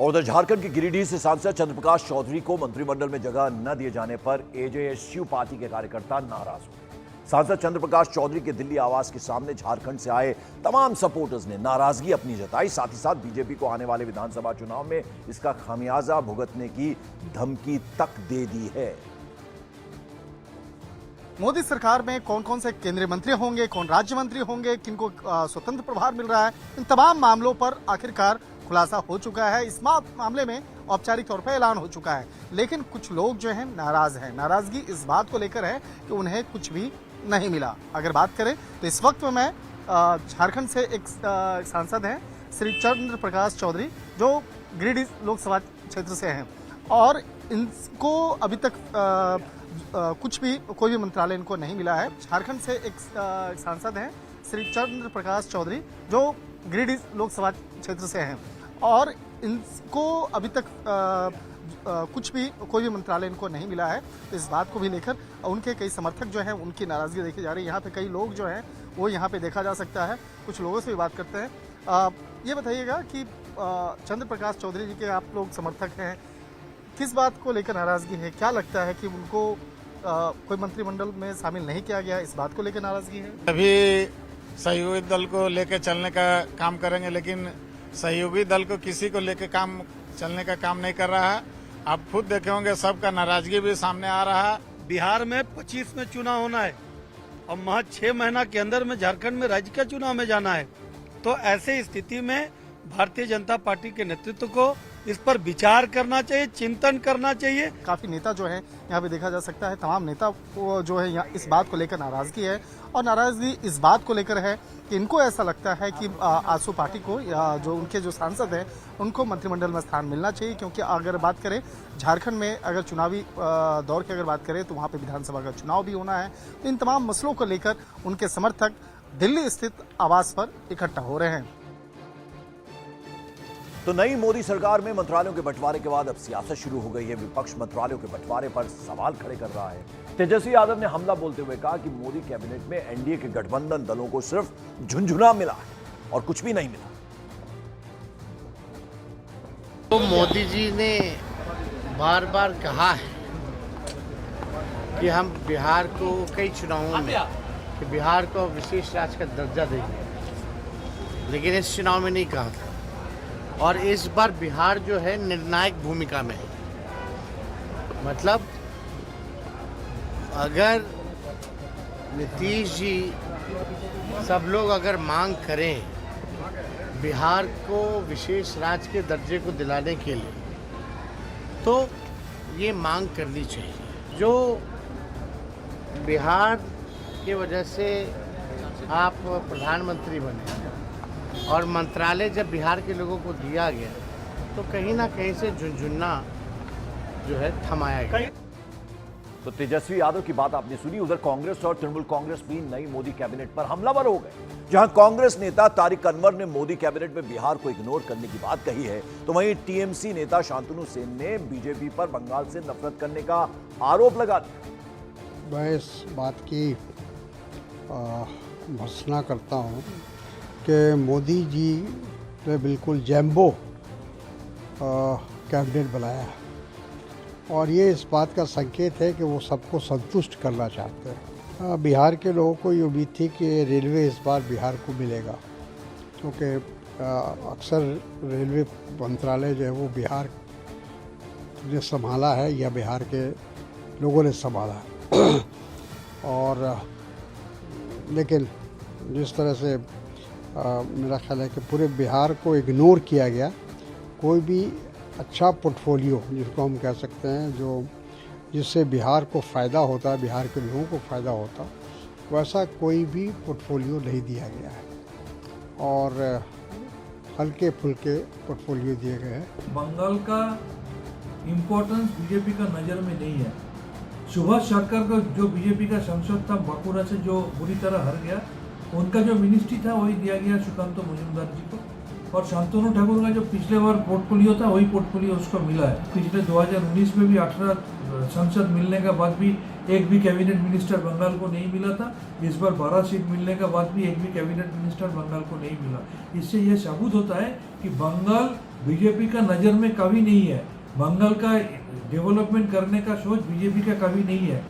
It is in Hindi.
और उधर झारखंड के गिरिडीह से सांसद चंद्रप्रकाश चौधरी को मंत्रिमंडल में जगह न दिए जाने पर एजेएसयू पार्टी के कार्यकर्ता नाराज हुए। सांसद चंद्रप्रकाश चौधरी के दिल्ली आवास के सामने झारखंड से आए तमाम सपोर्टर्स ने नाराजगी अपनी जताई। साथ ही साथ बीजेपी को आने वाले विधानसभा चुनाव में इसका खामियाजा भुगतने की धमकी तक दे दी है। मोदी सरकार में कौन कौन से केंद्रीय मंत्री होंगे, कौन राज्य मंत्री होंगे, किनको स्वतंत्र प्रभार मिल रहा है, इन तमाम मामलों पर आखिरकार खुलासा हो चुका है। इस मामले में औपचारिक तौर पर ऐलान हो चुका है, लेकिन कुछ लोग जो हैं नाराज हैं। नाराजगी इस बात को लेकर है कि उन्हें कुछ भी नहीं मिला। अगर बात करें तो इस वक्त मैं झारखंड से एक सांसद हैं श्री चंद्र प्रकाश चौधरी, जो गिरिडीह लोकसभा क्षेत्र से हैं, और इनको अभी तक कोई भी मंत्रालय इनको नहीं मिला है। झारखंड से एक सांसद हैं श्री चंद्र प्रकाश चौधरी, जो गिरिडीह लोकसभा क्षेत्र से हैं, और इनको अभी तक कोई भी मंत्रालय इनको नहीं मिला है। तो इस बात को भी लेकर उनके कई समर्थक जो हैं, उनकी नाराजगी देखी जा रही है। यहाँ पे कई लोग जो हैं वो यहाँ पे देखा जा सकता है। कुछ लोगों से भी बात करते हैं। ये बताइएगा कि चंद्र प्रकाश चौधरी जी के आप लोग समर्थक हैं, किस बात को लेकर नाराजगी है? क्या लगता है कि उनको कोई मंत्रिमंडल में शामिल नहीं किया गया, इस बात को लेकर नाराजगी है? अभी सहयोगी दल को लेकर चलने का काम करेंगे, लेकिन सहयोगी दल को किसी को लेकर चलने का काम नहीं कर रहा है। आप खुद देखे होंगे, सबका नाराजगी भी सामने आ रहा है। बिहार में 25 में चुनाव होना है और महज 6 महीना के अंदर में झारखंड में राज्य का चुनाव में जाना है। तो ऐसे स्थिति में भारतीय जनता पार्टी के नेतृत्व को इस पर विचार करना चाहिए, चिंतन करना चाहिए। काफी नेता जो है यहाँ पे देखा जा सकता है, तमाम नेता को जो है यहाँ इस बात को लेकर नाराजगी है, और नाराजगी इस बात को लेकर है कि इनको ऐसा लगता है कि आजसू पार्टी को या जो उनके जो सांसद हैं उनको मंत्रिमंडल में स्थान मिलना चाहिए। क्योंकि अगर बात करें झारखंड में, अगर चुनावी दौर की अगर बात करें तो वहाँ पे विधानसभा का चुनाव भी होना है। तो इन तमाम मसलों को लेकर उनके समर्थक दिल्ली स्थित आवास पर इकट्ठा हो रहे हैं। तो नई मोदी सरकार में मंत्रालयों के बंटवारे के बाद अब सियासत शुरू हो गई है। विपक्ष मंत्रालयों के बंटवारे पर सवाल खड़े कर रहा है। तेजस्वी यादव ने हमला बोलते हुए कहा कि मोदी कैबिनेट में एनडीए के गठबंधन दलों को सिर्फ झुंझुना मिला है और कुछ भी नहीं मिला। तो मोदी जी ने बार बार कहा है कि हम बिहार को कई चुनावों में कि बिहार को विशेष राज्य का दर्जा देंगे, लेकिन इस चुनाव में नहीं कहा था। और इस बार बिहार जो है निर्णायक भूमिका में है। मतलब अगर नीतीश जी सब लोग अगर मांग करें बिहार को विशेष राज्य के दर्जे को दिलाने के लिए, तो ये मांग करनी चाहिए। जो बिहार की वजह से आप प्रधानमंत्री बने और मंत्रालय जब बिहार के लोगों को दिया गया, तो कहीं ना कहीं से झुंझुना जो है थमाया गया। तो तेजस्वी यादव की बात आपने सुनी। उधर कांग्रेस और तृणमूल कांग्रेस भी नई मोदी कैबिनेट पर हमलावर हो गए। जहां कांग्रेस नेता तारिक अनवर ने मोदी कैबिनेट में बिहार को इग्नोर करने की बात कही है, तो वहीं टीएमसी नेता शांतनु सेन ने बीजेपी पर बंगाल से नफरत करने का आरोप लगा दिया। मैं इस बात की भर्त्सना करता हूं कि मोदी जी ने बिल्कुल जैम्बो कैबिनेट बनाया है, और ये इस बात का संकेत है कि वो सबको संतुष्ट करना चाहते हैं। बिहार के लोगों को ये उम्मीद थी कि रेलवे इस बार बिहार को मिलेगा, क्योंकि अक्सर रेलवे मंत्रालय जो है वो बिहार ने संभाला है या बिहार के लोगों ने संभाला है। और लेकिन जिस तरह से मेरा ख्याल है कि पूरे बिहार को इग्नोर किया गया, कोई भी अच्छा पोर्टफोलियो जिसको हम कह सकते हैं, जो जिससे बिहार को फ़ायदा होता है, बिहार के लोगों को फ़ायदा होता, वैसा कोई भी पोर्टफोलियो नहीं दिया गया है और हल्के फुल्के पोर्टफोलियो दिए गए हैं। बंगाल का इम्पोर्टेंस बीजेपी का नज़र में नहीं है। सुभाष सरकार का जो बीजेपी का सांसद था बांकुड़ा से, जो बुरी तरह हार गया, उनका जो मिनिस्ट्री था वही दिया गया सुकांत मजूमदार जी को, और शांतनु ठाकुर का जो पिछले बार पोर्टफोलियो था वही पोर्टफोलियो उसको मिला है। पिछले 2019 में भी 18 सांसद मिलने के बाद भी एक भी कैबिनेट मिनिस्टर बंगाल को नहीं मिला था। इस बार 12 सीट मिलने के बाद भी एक भी कैबिनेट मिनिस्टर बंगाल को नहीं मिला। इससे यह साबित होता है कि बंगाल बीजेपी का नज़र में कभी नहीं है। बंगाल का डेवलपमेंट करने का सोच बीजेपी का कभी नहीं है।